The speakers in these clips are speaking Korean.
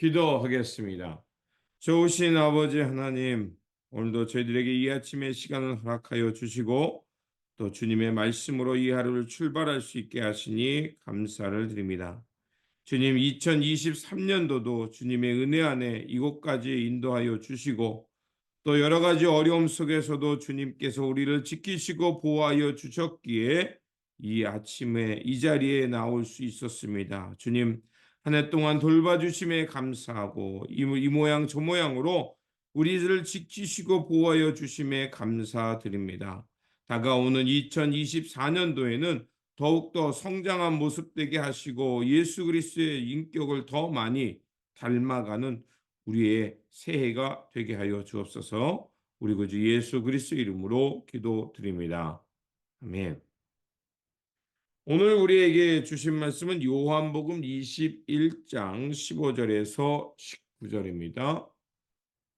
기도하겠습니다. 좋으신 아버지 하나님, 오늘도 저희들에게 이 아침의 시간을 허락하여 주시고 또 주님의 말씀으로 이 하루를 출발할 수 있게 하시니 감사를 드립니다. 주님, 2023년도도 주님의 은혜 안에 이곳까지 인도하여 주시고 또 여러 가지 어려움 속에서도 주님께서 우리를 지키시고 보호하여 주셨기에 이 아침에 이 자리에 나올 수 있었습니다. 주님, 한 해 동안 돌봐주심에 감사하고 이 모양 저 모양으로 우리들을 지키시고 보호하여 주심에 감사드립니다. 다가오는 2024년도에는 더욱더 성장한 모습 되게 하시고 예수 그리스도의 인격을 더 많이 닮아가는 우리의 새해가 되게 하여 주옵소서. 우리 구주 예수 그리스도 이름으로 기도드립니다. 아멘. 오늘 우리에게 주신 말씀은 요한복음 21장 15절에서 19절입니다.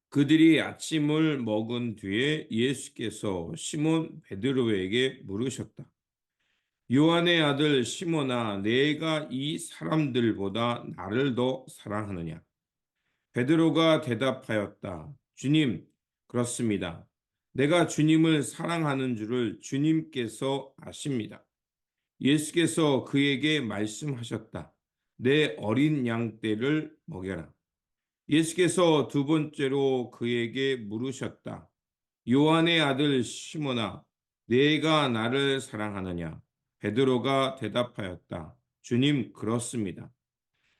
그들이 아침을 먹은 뒤에 예수께서 시몬 베드로에게 물으셨다. 요한의 아들 시몬아, 내가 이 사람들보다 나를 더 사랑하느냐? 베드로가 대답하였다. 주님, 그렇습니다. 내가 주님을 사랑하는 줄을 주님께서 아십니다. 예수께서 그에게 말씀하셨다. 내 어린 양 떼를 먹여라. 예수께서 두 번째로 그에게 물으셨다. 요한의 아들 시몬아, 내가 나를 사랑하느냐? 베드로가 대답하였다. 주님, 그렇습니다.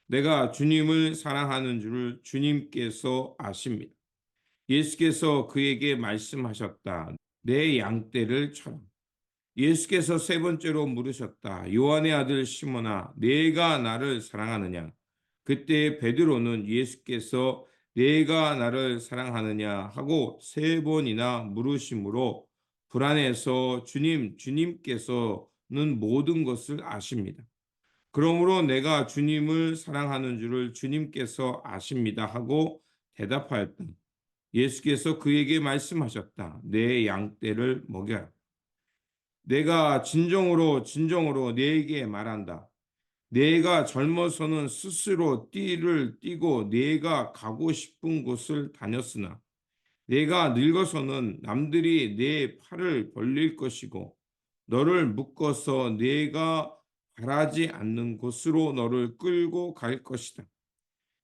내가 주님을 사랑하는 줄을 주님께서 아십니다. 예수께서 그에게 말씀하셨다. 내 양떼를 쳐라. 예수께서 세 번째로 물으셨다. 요한의 아들 시몬아, 내가 나를 사랑하느냐? 그때 베드로는 예수께서 내가 나를 사랑하느냐 하고 세 번이나 물으심으로 불안해서 주님께서는 모든 것을 아십니다. 그러므로 내가 주님을 사랑하는 줄을 주님께서 아십니다 하고 대답하였다. 예수께서 그에게 말씀하셨다. 내 양떼를 먹여라. 내가 진정으로 네게 말한다. 내가 젊어서는 스스로 띠를 띠고 내가 가고 싶은 곳을 다녔으나 내가 늙어서는 남들이 내 팔을 벌릴 것이고 너를 묶어서 내가 바라지 않는 곳으로 너를 끌고 갈 것이다.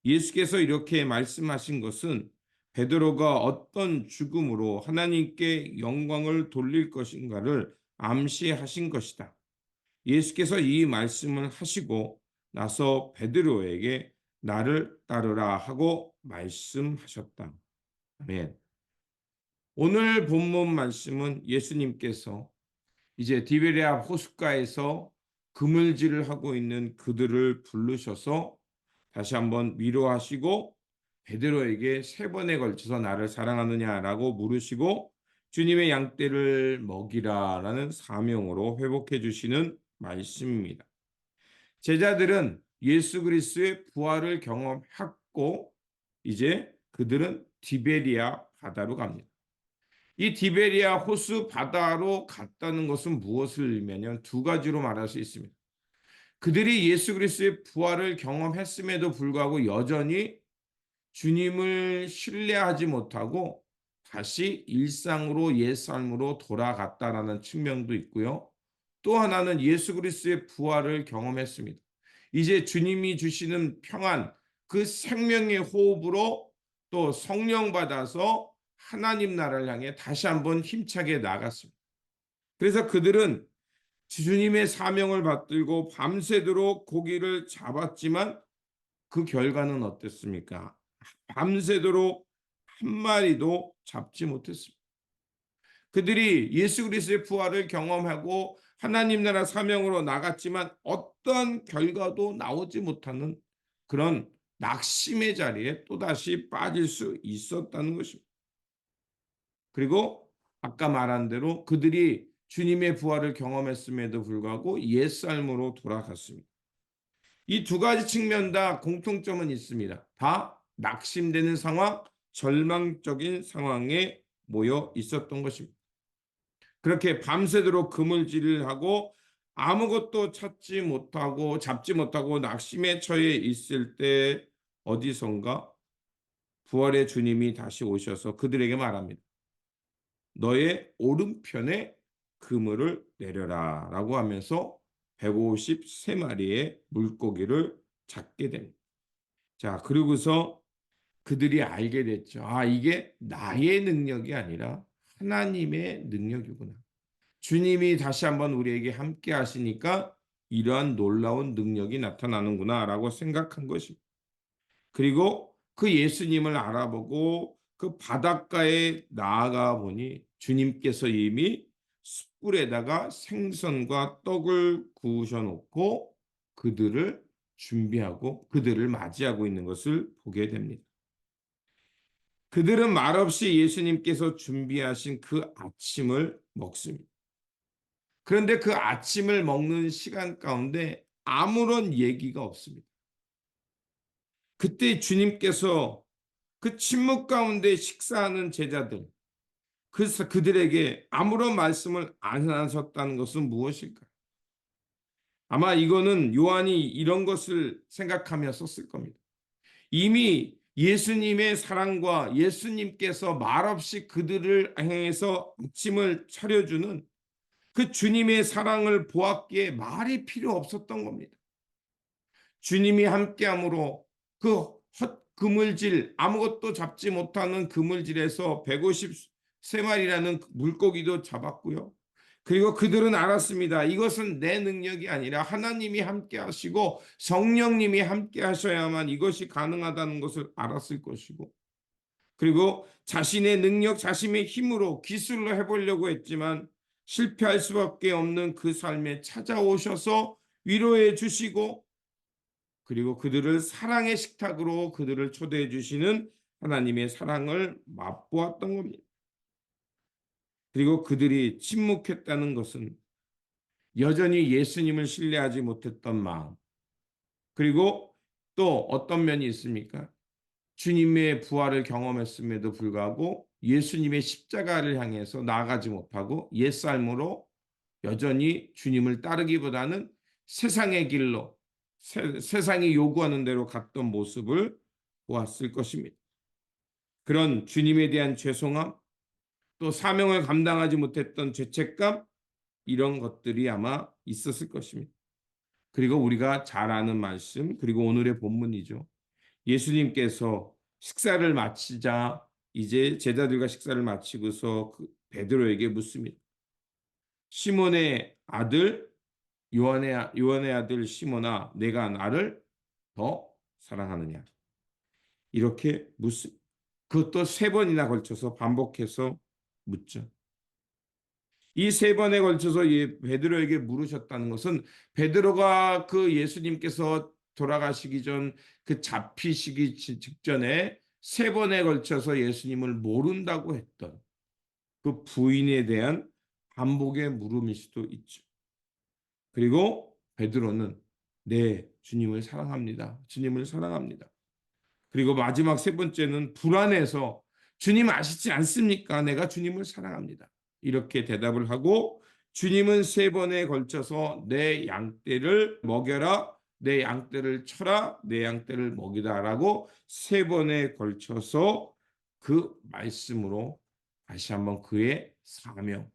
예수께서 이렇게 말씀하신 것은 베드로가 어떤 죽음으로 하나님께 영광을 돌릴 것인가를 암시하신 것이다. 예수께서 이 말씀을 하시고 나서 베드로에게 나를 따르라 하고 말씀하셨다. 아멘. 오늘 본문 말씀은 예수님께서 이제 디베랴 호숫가에서 그물질을 하고 있는 그들을 부르셔서 다시 한번 위로하시고 베드로에게 세 번에 걸쳐서 나를 사랑하느냐라고 물으시고 주님의 양떼를 먹이라라는 사명으로 회복해 주시는 말씀입니다. 제자들은 예수 그리스도의 부활을 경험했고 이제 그들은 디베리아 바다로 갑니다. 이 디베리아 호수 바다로 갔다는 것은 무엇을 의미하냐면 두 가지로 말할 수 있습니다. 그들이 예수 그리스도의 부활을 경험했음에도 불구하고 여전히 주님을 신뢰하지 못하고 다시 일상으로 옛삶으로 돌아갔다라는 측면도 있고요. 또 하나는 예수 그리스도의 부활을 경험했습니다. 이제 주님이 주시는 평안, 그 생명의 호흡으로 또 성령 받아서 하나님 나라를 향해 다시 한번 힘차게 나갔습니다. 그래서 그들은 주님의 사명을 받들고 밤새도록 고기를 잡았지만 그 결과는 어땠습니까? 밤새도록 한 마리도 잡지 못했습니다. 그들이 예수 그리스도의 부활을 경험하고 하나님 나라 사명으로 나갔지만 어떤 결과도 나오지 못하는 그런 낙심의 자리에 또다시 빠질 수 있었다는 것입니다. 그리고 아까 말한 대로 그들이 주님의 부활을 경험했음에도 불구하고 옛삶으로 돌아갔습니다. 이 두 가지 측면 다 공통점은 있습니다. 다 낙심되는 상황, 절망적인 상황에 모여 있었던 것입니다. 그렇게 밤새도록 그물질을 하고 아무것도 찾지 못하고 잡지 못하고 낙심에 처해 있을 때 어디선가 부활의 주님이 다시 오셔서 그들에게 말합니다. 너의 오른편에 그물을 내려라 라고 하면서 153마리의 물고기를 잡게 됩니다. 자, 그러고서 그들이 알게 됐죠. 아, 이게 나의 능력이 아니라 하나님의 능력이구나. 주님이 다시 한번 우리에게 함께 하시니까 이러한 놀라운 능력이 나타나는구나 라고 생각한 것입니다. 그리고 그 예수님을 알아보고 그 바닷가에 나아가 보니 주님께서 이미 숯불에다가 생선과 떡을 구우셔 놓고 그들을 준비하고 그들을 맞이하고 있는 것을 보게 됩니다. 그들은 말없이 예수님께서 준비하신 그 아침을 먹습니다. 그런데 그 아침을 먹는 시간 가운데 아무런 얘기가 없습니다. 그때 주님께서 그 침묵 가운데 식사하는 제자들, 그래서 그들에게 아무런 말씀을 안 하셨다는 것은 무엇일까요? 아마 이거는 요한이 이런 것을 생각하며 썼을 겁니다. 이미 예수님의 사랑과 예수님께서 말없이 그들을 향해서 아침을 차려주는 그 주님의 사랑을 보았기에 말이 필요 없었던 겁니다. 주님이 함께함으로 그 헛 그물질 아무것도 잡지 못하는 그물질에서 153마리라는 물고기도 잡았고요. 그리고 그들은 알았습니다. 이것은 내 능력이 아니라 하나님이 함께 하시고 성령님이 함께 하셔야만 이것이 가능하다는 것을 알았을 것이고, 그리고 자신의 능력, 자신의 힘으로 기술로 해보려고 했지만 실패할 수밖에 없는 그 삶에 찾아오셔서 위로해 주시고, 그리고 그들을 사랑의 식탁으로 그들을 초대해 주시는 하나님의 사랑을 맛보았던 겁니다. 그리고 그들이 침묵했다는 것은 여전히 예수님을 신뢰하지 못했던 마음, 그리고 또 어떤 면이 있습니까? 주님의 부활을 경험했음에도 불구하고 예수님의 십자가를 향해서 나아가지 못하고 옛삶으로 여전히 주님을 따르기보다는 세상의 길로 세상이 요구하는 대로 갔던 모습을 보았을 것입니다. 그런 주님에 대한 죄송함, 또 사명을 감당하지 못했던 죄책감, 이런 것들이 아마 있었을 것입니다. 그리고 우리가 잘 아는 말씀, 그리고 오늘의 본문이죠. 예수님께서 식사를 마치자 이제 제자들과 식사를 마치고서 그 베드로에게 묻습니다. 시몬의 아들 요한의 아들 시몬아, 내가 나를 더 사랑하느냐? 이렇게 묻습니다. 그것도 3번이나 걸쳐서 반복해서 묻죠. 이 3번에 걸쳐서 베드로에게 물으셨다는 것은 베드로가 그 예수님께서 돌아가시기 전 그 잡히시기 직전에 3번에 걸쳐서 예수님을 모른다고 했던 그 부인에 대한 반복의 물음일 수도 있죠. 그리고 베드로는 네, 주님을 사랑합니다. 주님을 사랑합니다. 그리고 마지막 3번째는 불안해서 주님 아시지 않습니까? 내가 주님을 사랑합니다. 이렇게 대답을 하고 주님은 3번에 걸쳐서 내 양떼를 먹여라, 내 양떼를 쳐라, 내 양떼를 먹이다라고 3번에 걸쳐서 그 말씀으로 다시 한번 그의 사명,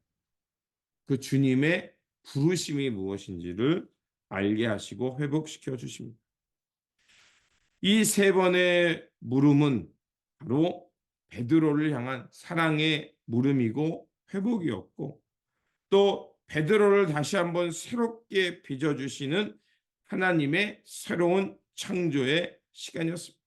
그 주님의 부르심이 무엇인지를 알게 하시고 회복시켜 주십니다. 이 3번의 물음은 바로 베드로를 향한 사랑의 물음이고 회복이었고, 또 베드로를 다시 한번 새롭게 빚어주시는 하나님의 새로운 창조의 시간이었습니다.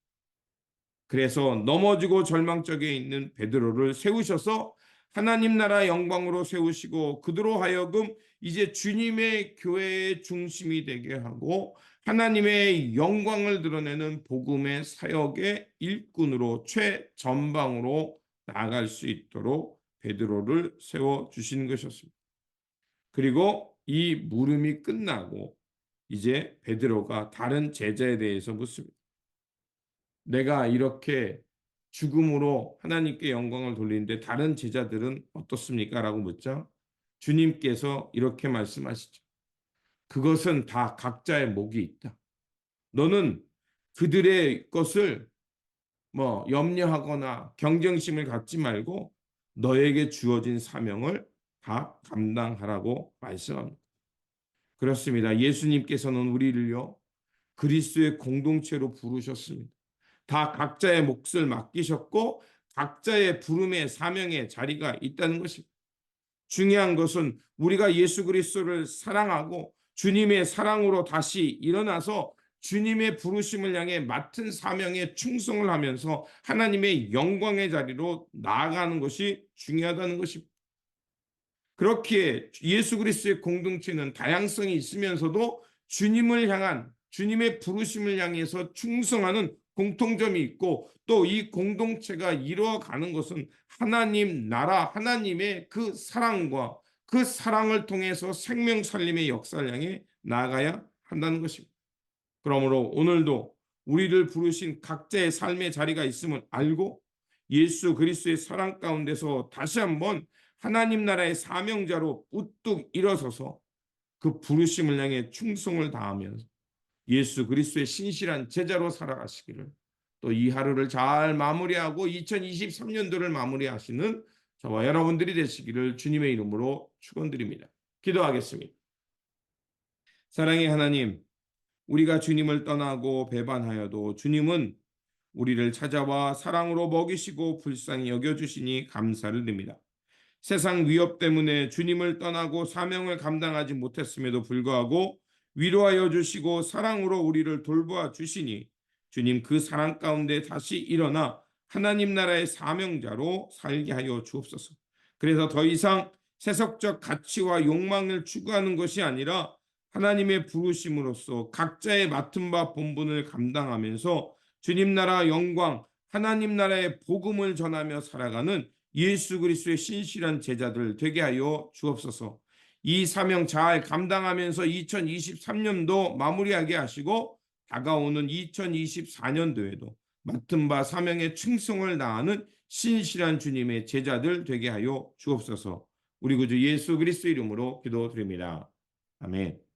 그래서 넘어지고 절망적에 있는 베드로를 세우셔서 하나님 나라 영광으로 세우시고 그들로 하여금 이제 주님의 교회의 중심이 되게 하고 하나님의 영광을 드러내는 복음의 사역의 일꾼으로 최전방으로 나아갈 수 있도록 베드로를 세워주신 것이었습니다. 그리고 이 물음이 끝나고 이제 베드로가 다른 제자에 대해서 묻습니다. 내가 이렇게 죽음으로 하나님께 영광을 돌리는데 다른 제자들은 어떻습니까? 라고 묻자 주님께서 이렇게 말씀하시죠. 그것은 다 각자의 목이 있다. 너는 그들의 것을 염려하거나 경쟁심을 갖지 말고 너에게 주어진 사명을 다 감당하라고 말씀합니다. 그렇습니다. 예수님께서는 우리를요, 그리스도의 공동체로 부르셨습니다. 다 각자의 몫을 맡기셨고 각자의 부름의 사명의 자리가 있다는 것입니다. 중요한 것은 우리가 예수 그리스도를 사랑하고 주님의 사랑으로 다시 일어나서 주님의 부르심을 향해 맡은 사명에 충성을 하면서 하나님의 영광의 자리로 나아가는 것이 중요하다는 것입니다. 그렇기에 예수 그리스도의 공동체는 다양성이 있으면서도 주님을 향한 주님의 부르심을 향해서 충성하는 공통점이 있고 또 이 공동체가 이루어가는 것은 하나님 나라 하나님의 그 사랑과 그 사랑을 통해서 생명 살림의 역사를 향해 나아가야 한다는 것입니다. 그러므로 오늘도 우리를 부르신 각자의 삶의 자리가 있음을 알고 예수 그리스도의 사랑 가운데서 다시 한번 하나님 나라의 사명자로 우뚝 일어서서 그 부르심을 향해 충성을 다하면서 예수 그리스도의 신실한 제자로 살아가시기를 또 이 하루를 잘 마무리하고 2023년도를 마무리하시는 저와 여러분들이 되시기를 주님의 이름으로 축원드립니다. 기도하겠습니다. 사랑의 하나님, 우리가 주님을 떠나고 배반하여도 주님은 우리를 찾아와 사랑으로 먹이시고 불쌍히 여겨주시니 감사를 드립니다. 세상 위협 때문에 주님을 떠나고 사명을 감당하지 못했음에도 불구하고 위로하여 주시고 사랑으로 우리를 돌보아 주시니 주님 그 사랑 가운데 다시 일어나 하나님 나라의 사명자로 살게 하여 주옵소서. 그래서 더 이상 세속적 가치와 욕망을 추구하는 것이 아니라 하나님의 부르심으로써 각자의 맡은 바 본분을 감당하면서 주님 나라 영광, 하나님 나라의 복음을 전하며 살아가는 예수 그리스도의 신실한 제자들 되게 하여 주옵소서. 이 사명 잘 감당하면서 2023년도 마무리하게 하시고 다가오는 2024년도에도 맡은 바 사명의 충성을 다하는 신실한 주님의 제자들 되게 하여 주옵소서. 우리 구주 예수 그리스도 이름으로 기도드립니다. 아멘.